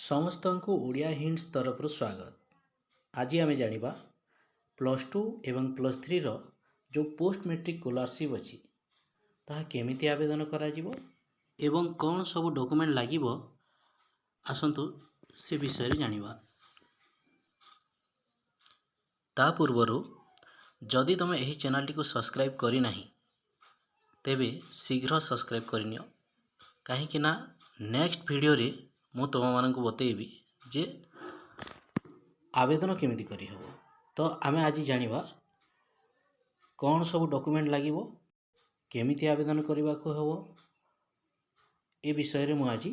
ସମସ୍ତଙ୍କୁ ଓଡ଼ିଆ ହିଣ୍ଟସ୍ ତରଫରୁ ସ୍ୱାଗତ। ଆଜି ଆମେ ଜାଣିବା +2 ଏବଂ +3ର ଯେଉଁ ପୋଷ୍ଟ ମେଟ୍ରିକ୍ ସ୍କଲାରସିପ୍ ଅଛି ତାହା କେମିତି ଆବେଦନ କରାଯିବ ଏବଂ କ'ଣ ସବୁ ଡକୁମେଣ୍ଟ ଲାଗିବ ଆସନ୍ତୁ ସେ ବିଷୟରେ ଜାଣିବା। ତା ପୂର୍ବରୁ ଯଦି ତୁମେ ଏହି ଚ୍ୟାନେଲଟିକୁ ସବସ୍କ୍ରାଇବ୍ କରିନାହିଁ ତେବେ ଶୀଘ୍ର ସବସ୍କ୍ରାଇବ୍ କରିନିଅ, କାହିଁକି ନା ନେକ୍ସଟ ଭିଡ଼ିଓରେ ମୁଁ ତୁମମାନଙ୍କୁ ବତେଇବି ଯେ ଆବେଦନ କେମିତି କରିହେବ। ତ ଆମେ ଆଜି ଜାଣିବା କ'ଣ ସବୁ ଡକୁମେଣ୍ଟ ଲାଗିବ, କେମିତି ଆବେଦନ କରିବାକୁ ହେବ, ଏ ବିଷୟରେ ମୁଁ ଆଜି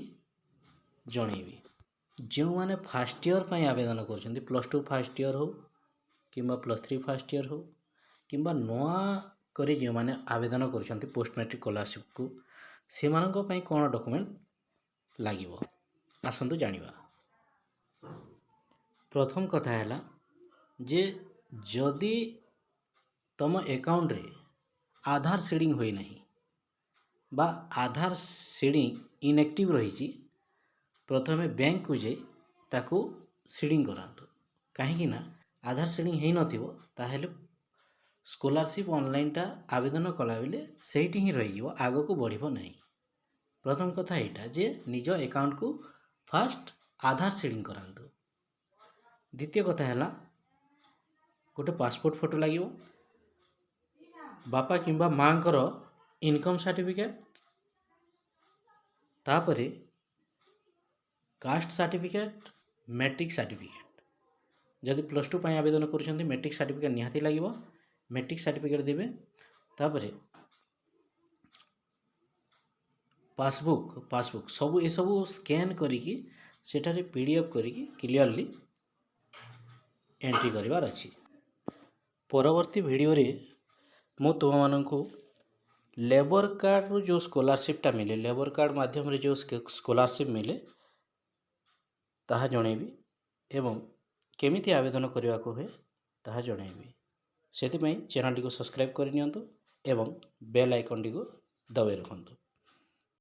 ଜଣେଇବି। ଯେଉଁମାନେ ଫାର୍ଷ୍ଟ ଇୟର୍ ପାଇଁ ଆବେଦନ କରୁଛନ୍ତି, +2 ଫାର୍ଷ୍ଟ ଇୟର୍ ହେଉ କିମ୍ବା +3 ଫାର୍ଷ୍ଟ ଇୟର୍ ହେଉ କିମ୍ବା ନୂଆ କରି ଯେଉଁମାନେ ଆବେଦନ କରୁଛନ୍ତି ପୋଷ୍ଟ ମେଟ୍ରିକ୍ ସ୍କଲାରସିପ୍କୁ, ସେମାନଙ୍କ ପାଇଁ କ'ଣ ଡକୁମେଣ୍ଟ ଲାଗିବ ଆସନ୍ତୁ ଜାଣିବା। ପ୍ରଥମ କଥା ହେଲା ଯେ ଯଦି ତୁମ ଆକାଉଣ୍ଟରେ ଆଧାର ସିଡ଼ିଂ ହୋଇନାହିଁ ବା ଆଧାର ସିଡ଼ିଂ ଇନ୍ଆକ୍ଟିଭ୍ ରହିଛି, ପ୍ରଥମେ ବ୍ୟାଙ୍କକୁ ଯାଇ ତାକୁ ସିଡ଼ିଂ କରାନ୍ତୁ। କାହିଁକି ନା ଆଧାର ସିଡ଼ିଂ ହୋଇନଥିବ ତାହେଲେ ସ୍କଲାରସିପ୍ ଅନଲାଇନ୍ଟା ଆବେଦନ କଲାବେଳେ ସେଇଠି ହିଁ ରହିଯିବ, ଆଗକୁ ବଢ଼ିବ ନାହିଁ। ପ୍ରଥମ କଥା ଏଇଟା ଯେ ନିଜ ଆକାଉଣ୍ଟକୁ ଫାଷ୍ଟ ଆଧାର ସିଡ଼ିଂ କରାନ୍ତୁ। ଦ୍ୱିତୀୟ କଥା ହେଲା ଗୋଟେ ପାସପୋର୍ଟ ଫଟୋ ଲାଗିବ, ବାପା କିମ୍ବା ମାଆଙ୍କର ଇନକମ୍ ସାର୍ଟିଫିକେଟ୍, ତାପରେ କାଷ୍ଟ ସାର୍ଟିଫିକେଟ୍, ମେଟ୍ରିକ୍ ସାର୍ଟିଫିକେଟ୍। ଯଦି +2 ପାଇଁ ଆବେଦନ କରୁଛନ୍ତି ମେଟ୍ରିକ୍ ସାର୍ଟିଫିକେଟ୍ ନିହାତି ଲାଗିବ, ମେଟ୍ରିକ୍ ସାର୍ଟିଫିକେଟ୍ ଦେବେ। ତାପରେ ପାସବୁକ୍ ସବୁ ଏସବୁ ସ୍କାନ୍ କରିକି ସେଠାରେ PDF କରିକି କ୍ଲିୟରଲି ଏଣ୍ଟ୍ରି କରିବାର ଅଛି। ପରବର୍ତ୍ତୀ ଭିଡ଼ିଓରେ ମୁଁ ତୁମମାନଙ୍କୁ ଲେବର କାର୍ଡ଼ରୁ ଯେଉଁ ସ୍କଲାରସିପ୍ଟା ମିଳେ, ଲେବର କାର୍ଡ଼ ମାଧ୍ୟମରେ ଯେଉଁ ସ୍କଲାରସିପ୍ ମିଳେ ତାହା ଜଣେଇବି ଏବଂ କେମିତି ଆବେଦନ କରିବାକୁ ହୁଏ ତାହା ଜଣେଇବି। ସେଥିପାଇଁ ଚ୍ୟାନେଲଟିକୁ ସବସ୍କ୍ରାଇବ୍ କରିନିଅନ୍ତୁ ଏବଂ ବେଲ୍ ଆଇକନ୍ଟିକୁ ଦବାଇ ରଖନ୍ତୁ।